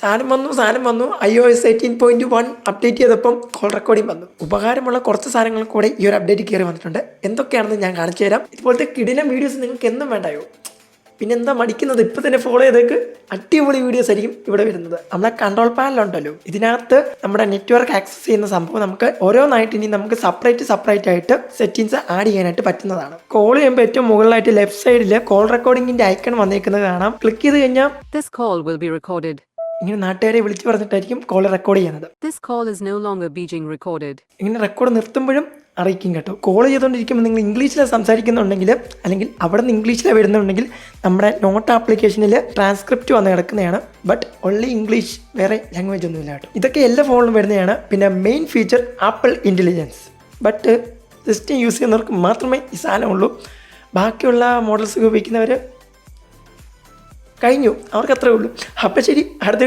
സാധനം വന്നു iOS 18.1 update ചെയ്തപ്പം കോൾ റെക്കോർഡിംഗ് വന്നു. ഉപകാരമുള്ള കുറച്ച് സാധനങ്ങൾ കൂടെ ഈ ഒരു അപ്ഡേറ്റ് കയറി വന്നിട്ടുണ്ട്. എന്തൊക്കെയാണെന്ന് ഞാൻ കാണിച്ചു തരാം. ഇതുപോലത്തെ കിടിലം വീഡിയോസ് നിങ്ങൾക്ക് എന്നും വേണ്ടായോ? പിന്നെ എന്താ മടിക്കുന്നത്? ഇപ്പം തന്നെ ഫോളോ ചെയ്തേക്ക്. അടിപൊളി വീഡിയോസ് ആയിരിക്കും ഇവിടെ വരുന്നത്. നമ്മളെ കൺട്രോൾ പാനലുണ്ടല്ലോ, ഇതിനകത്ത് നമ്മുടെ നെറ്റ്വർക്ക് ആക്സസ് ചെയ്യുന്ന സംഭവം നമുക്ക് ഓരോന്നായിട്ട് ഇനി നമുക്ക് സെപ്പറേറ്റ് ആയിട്ട് സെറ്റിങ്സ് ആഡ് ചെയ്യാനായിട്ട് പറ്റുന്നതാണ്. കോൾ ചെയ്യുമ്പോൾ ഏറ്റവും മുകളിലായിട്ട് ലെഫ്റ്റ് സൈഡിൽ കോൾ റെക്കോർഡിംഗിന്റെ ഐക്കൺ വന്നേക്കുന്നത് കാണാം. ക്ലിക്ക് ചെയ്ത് കഴിഞ്ഞാൽ ഇങ്ങനെ നാട്ടുകാരെ വിളിച്ചു പറഞ്ഞിട്ടായിരിക്കും കോൾ റെക്കോർഡ് ചെയ്യുന്നത്. ഇങ്ങനെ റെക്കോർഡ് നിർത്തുമ്പോഴും അറിയിക്കും കേട്ടോ. കോൾ ചെയ്തുകൊണ്ടിരിക്കുമ്പോൾ നിങ്ങൾ ഇംഗ്ലീഷിൽ സംസാരിക്കുന്നുണ്ടെങ്കിൽ, അല്ലെങ്കിൽ അവിടെ നിന്ന് ഇംഗ്ലീഷിൽ വരുന്നുണ്ടെങ്കിൽ നമ്മുടെ നോട്ട് ആപ്ലിക്കേഷനിൽ ട്രാൻസ്ക്രിപ്റ്റ് വന്ന് കിടക്കുന്നതാണ്. ബട്ട് ഓൺലി ഇംഗ്ലീഷ്, വേറെ ലാംഗ്വേജ് ഒന്നുമില്ല കേട്ടോ. ഇതൊക്കെ എല്ലാ ഫോണിലും വരുന്നതാണ്. പിന്നെ main feature apple intelligence. But system use ചെയ്യുന്നവർക്ക് മാത്രമേ ഈ സാധനമുള്ളൂ. ബാക്കിയുള്ള മോഡൽസ് ഉപയോഗിക്കുന്നവർ കഴിഞ്ഞു, അവർക്ക് അത്രേ ഉള്ളൂ. അപ്പം ശരി, അടുത്ത